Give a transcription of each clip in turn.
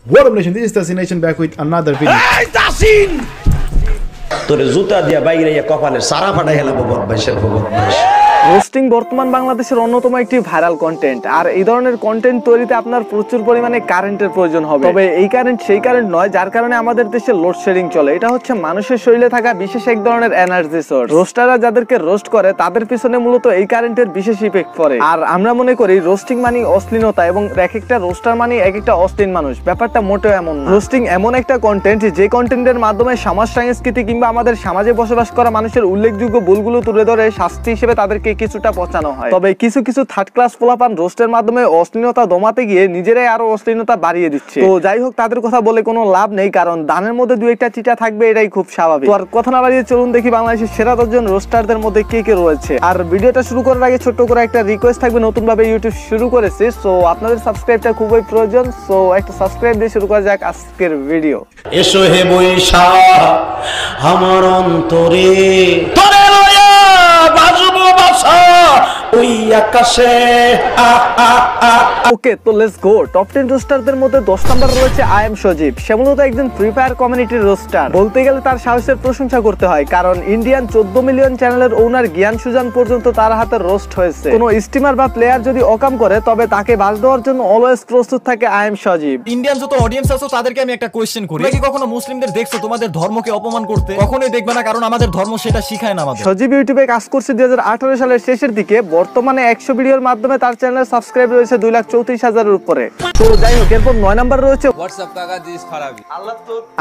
What up, nation? This is Tassin back with another video. Hey, Tassin! তোরে জুতা দিয়া বাইরে কপালে সারা ফাটাই হেলাবো বদমাইশের বদমাইশ। রোস্টিং বর্তমান বাংলাদেশের অন্যতম একটি ভাইরাল কন্টেন্ট। আর এই ধরনের কন্টেন্ট তৈরিতে আপনার প্রচুর পরিমাণে কারেন্টের প্রয়োজন হবে। তবে এই কারেন্ট সেই কারেন্ট নয় যার কারণে আমাদের দেশে লোডশেডিং চলে। এটা হচ্ছে মানুষের শরীরে থাকা বিশেষ এক ধরনের এনার্জি সোর্স। রোস্টাররা যাদেরকে রোস্ট করে তাদের পিছনে মূলত এই কারেন্টের বিশেষ ইফেক্ট পড়ে। আর আমরা মনে করি রোস্টিং মানে অশ্লীলতা এবং এক একটা রোস্টার মানে এক একটা অশ্লীল মানুষ। ব্যাপারটা মোটেও এমন না। রোস্টিং এমন একটা কন্টেন্ট যে কন্টেন্টের মাধ্যমে সমাজ সংস্কৃতি কিংবা আমাদের সমাজে বসবাস করা মানুষের উল্লেখযোগ্য ভুলগুলো তুলে ধরে শাস্তি হিসেবে তাদেরকে কিছুটা পচানো হয়। তবে কিছু কিছু থার্ড ক্লাস পোলাপান রোস্টের মাধ্যমে অশ্লীলতা দমাতে গিয়ে নিজেরাই আরো অশ্লীলতা বাড়িয়ে দিচ্ছে। তো যাই হোক, তাদের কথা বলে কোনো লাভ নেই, কারণ দানের মধ্যে দুই একটা চিটা থাকবে, এটাই খুব স্বাভাবিক। তো আর কথা না বাড়িয়ে চলুন দেখি বাংলাদেশের সেরা 10 জন রোস্টারদের মধ্যে কে কে রয়েছে। আর ভিডিওটা শুরু করার আগে ছোট্ট করে একটা রিকোয়েস্ট থাকবে, নতুন ভাবে ইউটিউব শুরু করেছে, সো আপনাদের সাবস্ক্রাইবটা খুবই প্রয়োজন। সো একটা সাবস্ক্রাইব দিয়ে শুরু করা যাক আজকের ভিডিও। এসো হে বৈশা আমার অন্তরে তোরে লয়া বাজবো বাসা ওই আকাশে। ওকে, তো লেটস গো। টপ 10 রোস্টারদের মধ্যে 10 নম্বর রয়েছে আই এম সজীব। সে মূলত একজন ফ্রি ফায়ার কমিউনিটির রোস্টার। বলতে গেলে তার সাহসের প্রশংসা করতে হয়, কারণ ইন্ডিয়ান 14 মিলিয়ন চ্যানেলের ওনার জ্ঞান সুজান পর্যন্ত তার হাতে রোস্ট হয়েছে। কোনো স্টিমার বা প্লেয়ার যদি অকাম করে তবে তাকে বাজ দেওয়ার জন্য অলওয়েজ প্রস্তুত থাকে আই এম সজীব। ইন্ডিয়ান যত অডিয়েন্স আছে তাদেরকে আমি একটা কোয়েশ্চেন করি, তোমরা কি কখনো মুসলিমদের দেখছো তোমাদের ধর্মকে অপমান করতে? কখনোই দেখবে না, কারণ আমাদের ধর্ম সেটা শিখায় না আমাদের। সজীব ইউটিউবে কাজ করছে 2018 সালের শেষের দিকে। বর্তমানে 100 ভিডিওর মাধ্যমে তার চ্যানেলের সাবস্ক্রাইব রয়েছে 2,34,000-এর উপরে। তো যাই হোক, এরপর 9 নম্বর রয়েছে হোয়াটসঅ্যাপ কাকা দিস ফারাবি।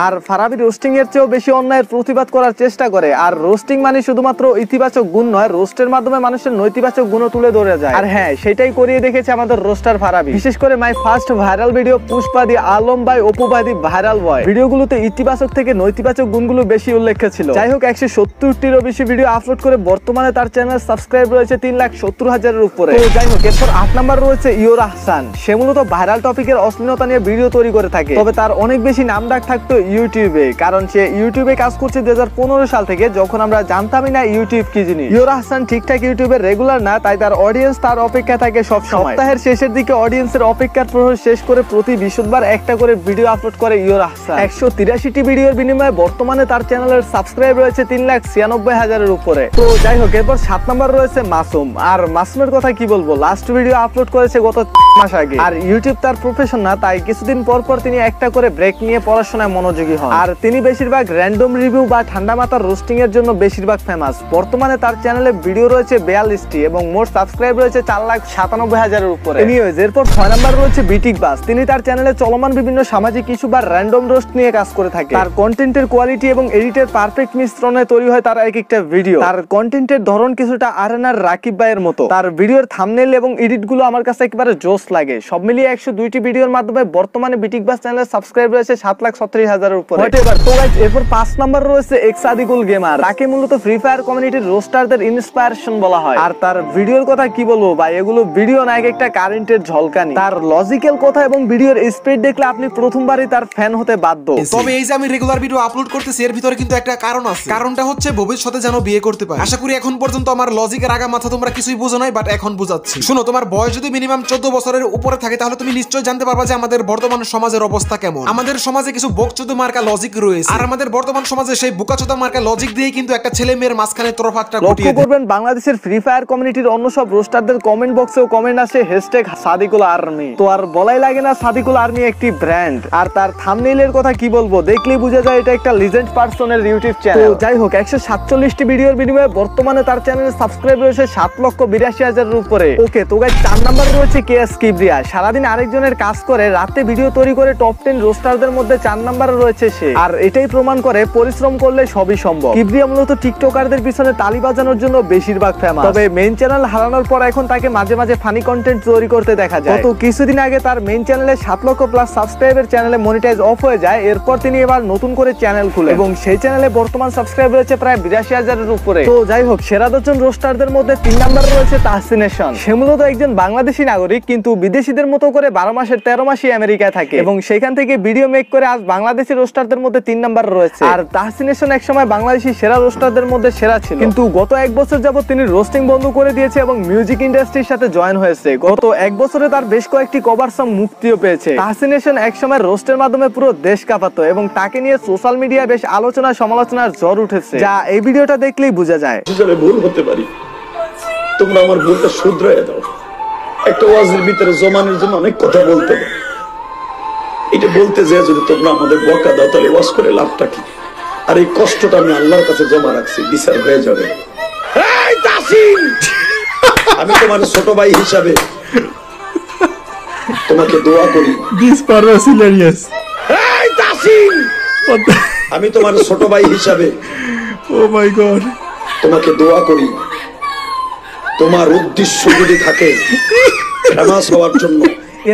আর ফারাবি রোস্টিং এর চেয়েও বেশি অন্যায়ের প্রতিবাদ করার চেষ্টা করে। আর রোস্টিং মানে শুধুমাত্র ইতিবাচক গুণ নয়, রোস্টের মাধ্যমে মানুষের নৈতিবাচক গুণও তুলে ধরে যায়। আর হ্যাঁ, সেটাই করিয়ে দেখেছে আমাদের রোস্টার ফারাবি। বিশেষ করে মাই ফার্স্ট ভাইরাল ভিডিও পুষ্পাদি আলম ভাই অপুবাদি ভাইরাল বয় ভিডিওগুলোতে ইতিবাচক থেকে নৈতিবাচক গুণগুলো বেশি উল্লেখ ছিল। যাই হোক, 170টিরও বেশি ভিডিও আপলোড করে বর্তমানে তার চ্যানেল সাবস্ক্রাইব রয়েছে 3,70,000-এর উপরে। তো যাই হোক, এরপর 8 নম্বর রয়েছে ইয়োর আহসান। সে মূলত ভাইরাল টপিকের অশ্লীলতা নিয়ে ভিডিও তৈরি করে থাকে। তবে তার অনেক বেশি নামডাক থাকতো ইউটিউবে, কারণ সে ইউটিউবে কাজ করছে 2015 সাল থেকে, যখন আমরা জানতামই না ইউটিউব কি জিনিস। ইয়োর আহসান ঠিকঠাক ইউটিউবে রেগুলার না, তাই তার অডিয়েন্স তার অপেক্ষা থাকে সব সময়। সপ্তাহের শেষের দিকে অডিয়েন্সের অপেক্ষার প্রহর শেষ করে প্রতি বৃহস্পতিবার একটা করে ভিডিও আপলোড করে ইয়োর আহসান। 183টি ভিডিওর বিনিময়ে বর্তমানে তার চ্যানেলের সাবস্ক্রাইব রয়েছে 3,96,000-এর উপরে। তো যাই হোক, এরপর 7 নম্বর রয়েছে মাসুম। আর মাসুমের কথা কি বলবো, লাস্ট ভিডিও আপলোড করেছে গত মাস আগে। আর ইউটিউব তার প্রফেশন না, তাই কিছুদিন পর পর তিনি একটা করে ব্রেক নিয়ে পড়াশোনায় মনোযোগী হন। আর তিনি বেশিরভাগ র্যান্ডম রিভিউ বা ঠান্ডা মাথার রোস্টিং এর জন্য বেশিরভাগ ফেমাস। বর্তমানে তার চ্যানেলে ভিডিও রয়েছে 42টি এবং মোট সাবস্ক্রাইব রয়েছে 4,97,000-এর উপরে। এনিওয়েজ, এরপর 6 নম্বর রয়েছে বিটিক বাস। তিনি তার চ্যানেলে চলমান বিভিন্ন সামাজিক ইস্যু বা র্যান্ডম রোস্ট নিয়ে কাজ করে থাকে। তার কন্টেন্টের কোয়ালিটি এবং এডিটের পারফেক্ট মিশ্রণে তৈরি হয় তার এক একটা ভিডিও। তার কন্টেন্টের ধরন কিছুটা আরএনআর রাকিব ভাইয়ের মতো। তার ভিডিওর থাম্বনেল এবং এডিট গুলো আমার কাছে একেবারে জোস লাগে। সব মিলিয়ে 102টি ভিডিওর মাধ্যমে বর্তমানে বিটিক বাস চ্যানেলের সাবস্ক্রাইব রয়েছে 7,36,000-এর উপরে। তো গাইস, এরপর 5 নম্বর রয়েছে এক্সাদিকুল গেমার। তাকে মূলত ফ্রি ফায়ার কমিউনিটির রোস্টারদের ইন্সপায়ারেশন বলা হয়। আর তার ভিডিওর কথা কি বলবো ভাই, এগুলো ভিডিও না, একটা কারেন্টের ঝলকানি। তার লজিক্যাল কথা এবং ভিডিওর স্পিড দেখলে আপনি প্রথমবারই তার ফ্যান হতে বাধ্য। তবে এই যে আমি রেগুলার ভিডিও আপলোড করতেছি, এর ভিতরে কিন্তু একটা কারণ আছে। কারণটা হচ্ছে ভবিষ্যতে যেন বিয়ে করতে পারি। আশা করি এখন পর্যন্ত আমার লজিকের আগা মাথা তোমরা কিছুই বুঝো নাই, বাট এখন বুঝাচ্ছি। শুনো, তোমার বয়স যদি মিনিমাম 14 বছরের উপরে থাকে তাহলে তুমি নিশ্চয়ই জানতে পারবা যে আমাদের বর্তমান সমাজের অবস্থা কেমন। আমাদের সমাজে কিছু বকচোদা মার্কা লজিক রয়েছে, আর আমাদের বর্তমান সমাজে সেই বোকাচোদা মার্কা লজিক দিয়ে কিন্তু একটা ছেলে মেয়ের মাঝখানে তরফাতটা ঘটিয়ে দেয়। লক্ষ্য করবেন, বাংলাদেশের ফ্রি ফায়ার কমিউনিটির অন্য সব রোস্টারদের কমেন্ট বক্সেও কমেন্ট আসে #সাদিকুল আর্মি। তো আর বলাই লাগে না, সাদিকুল আর্মি একটি ব্র্যান্ড। আর তার থাম্বনেইলের কথা কি বলবো, দেখলেই বোঝা যায় এটা একটা লিজেন্ড পারসনের ইউটিউব চ্যানেল। তো যাই হোক, 147টি ভিডিওর বিনিময়ে বর্তমানে তার চ্যানেলের সাবস্ক্রাইব রয়েছে 7,82,000-এর উপরে। ওকে, তো গাইস 4 নম্বর রয়েছে কেএস কিবরিয়া। সারাদিন আরেকজনের কাজ করে রাতে ভিডিও তৈরি করে টপ 10 রোস্টারদের মধ্যে 4 নম্বরে রয়েছে সে। আর এটাই প্রমাণ করে পরিশ্রম করলে সবই সম্ভব। কিবরিয়া মূলত টিকটকারদের পিছনে তালি বাজানোর জন্য বেশিরভাগ ফেমাস। তবে মেইন চ্যানেল হারানোর পর এখন তাকে মাঝে মাঝে ফানি কন্টেন্ট তৈরি করতে দেখা যায়। গত কিছুদিন আগে তার মেইন চ্যানেলে 7 লক্ষ প্লাস সাবস্ক্রাইবের চ্যানেলে মনিটাইজ অফ হয়ে যায়। এরপর তিনি এবার নতুন করে চ্যানেল খুলে এবং সেই চ্যানেলে বর্তমান সাবস্ক্রাইব রয়েছে প্রায় 82,000-এর উপরে। তো যাই হোক, সেরা 10 জন রোস্টারদের মধ্যে 3 নম্বর রয়েছে তাহসিনেশন। সে মূলত একজন বাংলাদেশী নাগরিক, কিন্তু বিদেশিদের মতো করে 12 মাসের 13 মাসই আমেরিকায় থাকে এবং সেখান থেকে ভিডিও মেক করে আজ বাংলাদেশি রোস্টারদের মধ্যে 3 নাম্বার রয়েছে। আর তাহসিনেশন একসময় বাংলাদেশি সেরা রোস্টারদের মধ্যে সেরা ছিল, কিন্তু গত 1 বছর যাবত তিনি রোস্টিং বন্ধ করে দিয়েছে এবং মিউজিক ইন্ডাস্ট্রির সাথে জয়েন হয়েছে। গত 1 বছরে তার বেশ কয়েকটি কভার সং মুক্তিও পেয়েছে। তাহসিনেশন একসময় রোস্টের মাধ্যমে পুরো দেশ কাঁপাতো এবং তাকে নিয়ে সোশ্যাল মিডিয়ায় বেশ আলোচনা সমালোচনার ঝড় উঠেছে, যা এই ভিডিওটা দেখলেই বোঝা যায়। ভুল হতে পারি, তোমরা আমার ভুলটা শুধরাইয়া দাও। একটা ওয়াজের ভিতরে জমানের জন্য অনেক কথা বলতে হবে, এটা বলতে যে যদি তোমরা আমাদের বকা দাও তাহলে ওয়াজ করে লাভটা কি? আর এই কষ্টটা আমি আল্লাহর কাছে জমা রাখছি, বিচার হয়ে যাবে। এই তাসিন, আমি তোমার ছোট ভাই হিসাবে তোমাকে দোয়া করি। This part was hilarious. এই তাসিন, আমি তোমার ছোট ভাই হিসাবে Oh my god. তোমাকে দোয়া করি, তোমার উদ্দেশ্য যদি থাকে ফেমাস হওয়ার জন্য।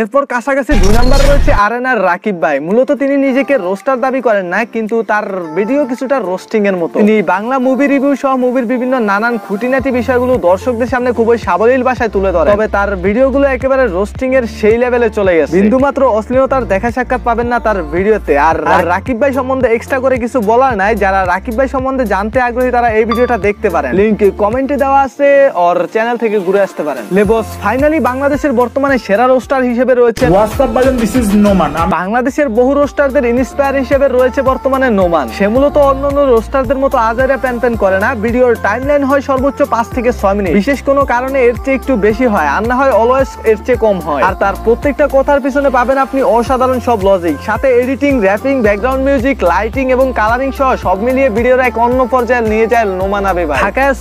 এরপর কাছাকাছি 2 নাম্বার রয়েছে আরেনার রাকিব ভাই। মূলত তিনি নিজেকে রোস্টার দাবি করেন না, কিন্তু তার ভিডিও কিছুটা রোস্টিং এর মতো। তিনি বাংলা মুভি রিভিউ সহ মুভির বিভিন্ন নানান খুঁটিনাটি বিষয়গুলো দর্শকদের সামনে খুবই সাবলীল ভাষায় তুলে ধরে। তবে তার ভিডিওগুলো একেবারে রোস্টিং এর সেই লেভেলে চলে গেছে, বিন্দুমাত্র অশ্লীলতার দেখা সাক্ষাৎ পাবেন না তার ভিডিওতে। আর রাকিব ভাই সম্বন্ধে এক্সট্রা করে কিছু বলার নাই। যারা রাকিব ভাই সম্বন্ধে জানতে আগ্রহী তারা এই ভিডিওটা দেখতে পারেন, লিংক কমেন্টে দেওয়া আছে, ওর চ্যানেল থেকে ঘুরে আসতে পারেন। লেবস ফাইনালি বাংলাদেশের বর্তমানে সেরা রোস্টার হিসেবে রয়েছে WhatsApp version, this is Noman. বাংলাদেশের বহু রোস্টারদের ইন্সপায়ার হিসেবে রয়েছে বর্তমানে নোমান। সে মূলত অন্যান্য রোস্টারদের মতো আজারে প্যান করে না। ভিডিওর টাইমলাইন হয় সর্বোচ্চ 5 থেকে 6 মিনিট, বিশেষ কোনো কারণে এর চেয়ে একটু বেশি হয়, আর না হয় অলওয়েজ এর চেয়ে কম হয়। আর তার প্রত্যেকটা কথার পিছনে পাবেন আপনি অসাধারণ সব লজিক, সাথে editing, wrapping, background music, lighting এবং কালারিং সহ সব মিলিয়ে ভিডিওর এক অন্য পর্যায়ে নিয়ে যায় নোমান আরবি ভাই। ঢাকায়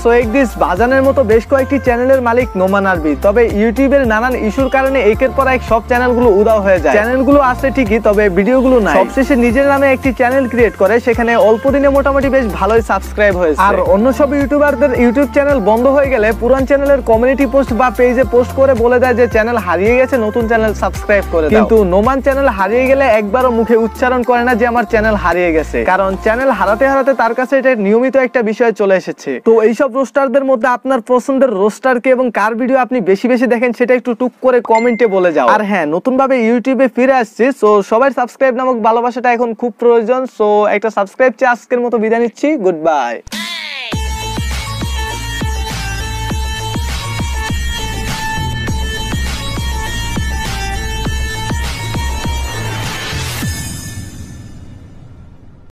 সোয়েক দিস বাজানের মতো বেশ কয়েকটি চ্যানেলের মালিক নোমান আরবি। তবে ইউটিউবের নানান ইস্যুর কারণে একের পর এক সব চ্যানেলগুলো উধাও হয়ে যায়। চ্যানেলগুলো আছে ঠিকই, তবে ভিডিওগুলো নাই। সবশেষে নিজের নামে একটি চ্যানেল ক্রিয়েট করে, সেখানে অল্প দিনে মোটামুটি বেশ ভালোই সাবস্ক্রাইব হয়েছে। আর অন্য সব ইউটিউবারদের ইউটিউব চ্যানেল বন্ধ হয়ে গেলে পুরান চ্যানেলের কমিউনিটি পোস্ট বা পেজে পোস্ট করে বলে দেয় যে চ্যানেল হারিয়ে গেছে, নতুন চ্যানেল সাবস্ক্রাইব করে দাও। কিন্তু নোমান চ্যানেল হারিয়ে গেলে একবারও মুখে উচ্চারণ করে না যে আমার চ্যানেল হারিয়ে গেছে, কারণ চ্যানেল হারাতে হারাতে তার কাছে এটা নিয়মিত একটা বিষয় চলে এসেছে। তো এইসব রোস্টারদের মধ্যে আপনার পছন্দের রোস্টারকে এবং কার ভিডিও আপনি বেশি বেশি দেখেন সেটা একটু টুক করে কমেন্টে বলে যাও। আর হ্যাঁ, নতুন ভাবে ইউটিউবে ফিরে আসছি, সো সবাই সাবস্ক্রাইব নামক ভালোবাসাটা এখন খুব প্রয়োজন। সো একটা সাবস্ক্রাইব চেয়ে আজকের মতো বিদায় নিচ্ছি। Good bye.